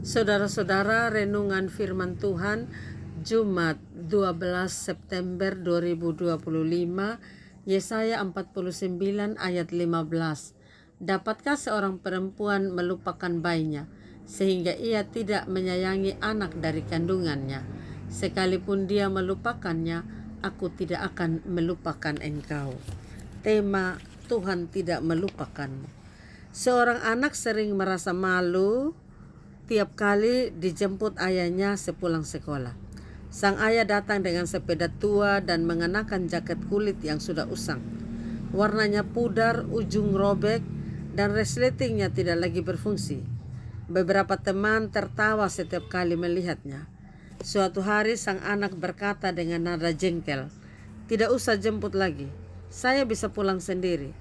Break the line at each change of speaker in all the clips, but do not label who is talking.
Saudara-saudara, renungan firman Tuhan Jumat 12 September 2025, Yesaya 49 ayat 15. Dapatkah seorang perempuan melupakan bayinya sehingga ia tidak menyayangi anak dari kandungannya? Sekalipun dia melupakannya, aku tidak akan melupakan engkau. Tema: Tuhan tidak melupakanmu. Seorang anak sering merasa malu tiap kali dijemput ayahnya sepulang sekolah. Sang ayah datang dengan sepeda tua dan mengenakan jaket kulit yang sudah usang. Warnanya pudar, ujung robek, dan resletingnya tidak lagi berfungsi. Beberapa teman tertawa setiap kali melihatnya. Suatu hari sang anak berkata dengan nada jengkel, "Tidak usah jemput lagi, saya bisa pulang sendiri."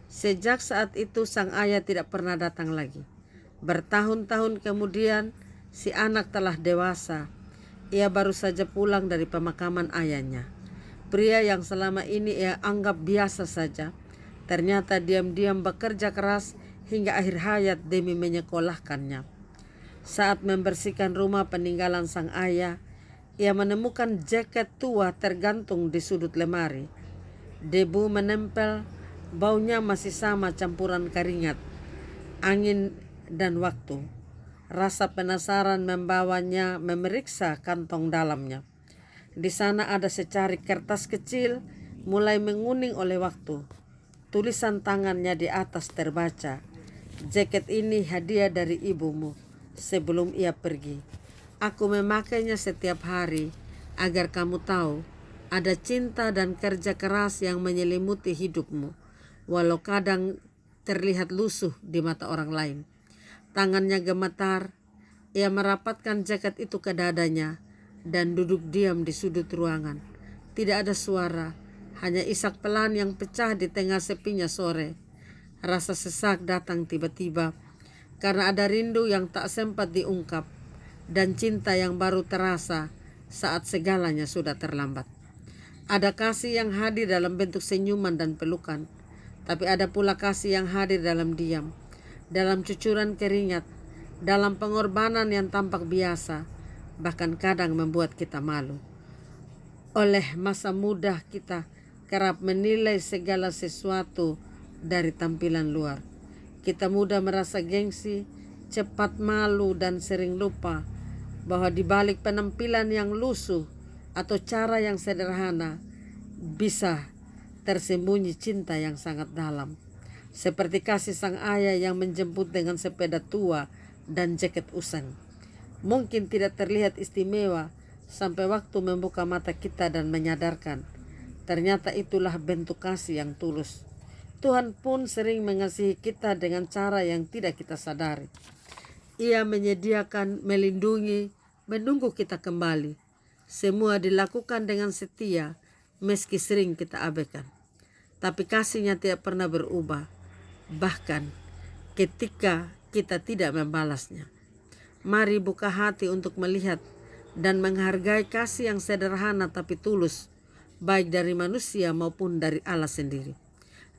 Sejak saat itu sang ayah tidak pernah datang lagi. Bertahun-tahun kemudian, si anak telah dewasa. Ia baru saja pulang dari pemakaman ayahnya. Pria yang selama ini ia anggap biasa saja, ternyata diam-diam bekerja keras hingga akhir hayat demi menyekolahkannya. Saat membersihkan rumah peninggalan sang ayah, ia menemukan jaket tua tergantung di sudut lemari. Debu menempel, baunya masih sama campuran keringat, angin, dan waktu. Rasa penasaran membawanya memeriksa kantong dalamnya. Di sana ada secari kertas kecil mulai menguning oleh waktu. Tulisan tangannya di atas terbaca, "Jaket ini hadiah dari ibumu sebelum ia pergi. Aku memakainya setiap hari agar kamu tahu ada cinta dan kerja keras yang menyelimuti hidupmu, walau kadang terlihat lusuh di mata orang lain." Tangannya gemetar, ia merapatkan jaket itu ke dadanya dan duduk diam di sudut ruangan. Tidak ada suara, hanya isak pelan yang pecah di tengah sepinya sore. Rasa sesak datang tiba-tiba karena ada rindu yang tak sempat diungkap dan cinta yang baru terasa saat segalanya sudah terlambat. Ada kasih yang hadir dalam bentuk senyuman dan pelukan, tapi ada pula kasih yang hadir dalam diam, dalam cucuran keringat, dalam pengorbanan yang tampak biasa, bahkan kadang membuat kita malu. Oleh masa muda kita kerap menilai segala sesuatu dari tampilan luar. Kita mudah merasa gengsi, cepat malu, dan sering lupa bahwa di balik penampilan yang lusuh atau cara yang sederhana bisa tersembunyi cinta yang sangat dalam. Seperti kasih sang ayah yang menjemput dengan sepeda tua dan jaket usang. Mungkin tidak terlihat istimewa sampai waktu membuka mata kita dan menyadarkan, ternyata itulah bentuk kasih yang tulus. Tuhan pun sering mengasihi kita dengan cara yang tidak kita sadari. Ia menyediakan, melindungi, menunggu kita kembali. Semua dilakukan dengan setia meski sering kita abaikan. Tapi kasihnya tidak pernah berubah, bahkan ketika kita tidak membalasnya. Mari buka hati untuk melihat dan menghargai kasih yang sederhana tapi tulus, baik dari manusia maupun dari Allah sendiri.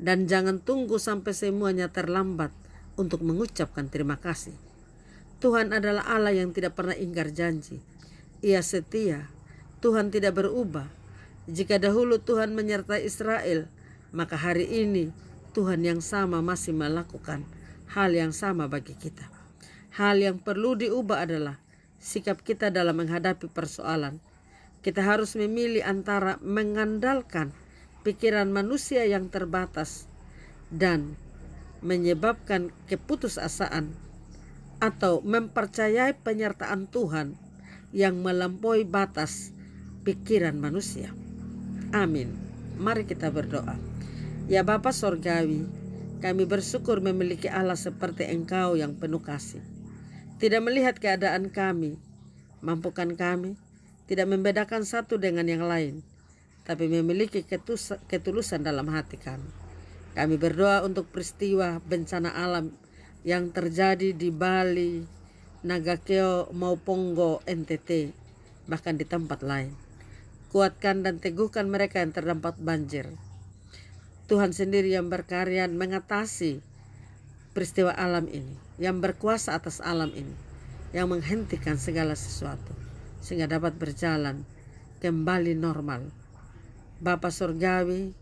Dan jangan tunggu sampai semuanya terlambat untuk mengucapkan terima kasih. Tuhan adalah Allah yang tidak pernah ingkar janji. Ia setia. Tuhan tidak berubah. Jika dahulu Tuhan menyertai Israel, maka hari ini Tuhan yang sama masih melakukan hal yang sama bagi kita. Hal yang perlu diubah adalah sikap kita dalam menghadapi persoalan. Kita harus memilih antara mengandalkan pikiran manusia yang terbatas dan menyebabkan keputusasaan, atau mempercayai penyertaan Tuhan yang melampaui batas pikiran manusia. Amin. Mari kita berdoa. Ya Bapa Sorgawi, kami bersyukur memiliki Allah seperti Engkau yang penuh kasih. Tidak melihat keadaan kami, mampukan kami tidak membedakan satu dengan yang lain, tapi memiliki ketulusan dalam hati kami. Kami berdoa untuk peristiwa bencana alam yang terjadi di Bali, Nagakeo, Mauponggo, NTT, bahkan di tempat lain. Kuatkan dan teguhkan mereka yang terdampak banjir. Tuhan sendiri yang berkarya mengatasi peristiwa alam ini, yang berkuasa atas alam ini, yang menghentikan segala sesuatu sehingga dapat berjalan kembali normal. Bapa Surgawi,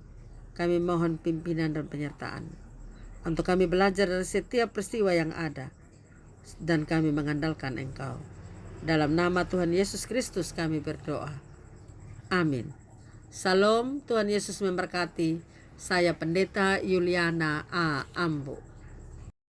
kami mohon pimpinan dan penyertaan untuk kami belajar dari setiap peristiwa yang ada, dan kami mengandalkan Engkau. Dalam nama Tuhan Yesus Kristus kami berdoa. Amin. Salam, Tuhan Yesus memberkati. Saya Pendeta Yuliana A. Ambo.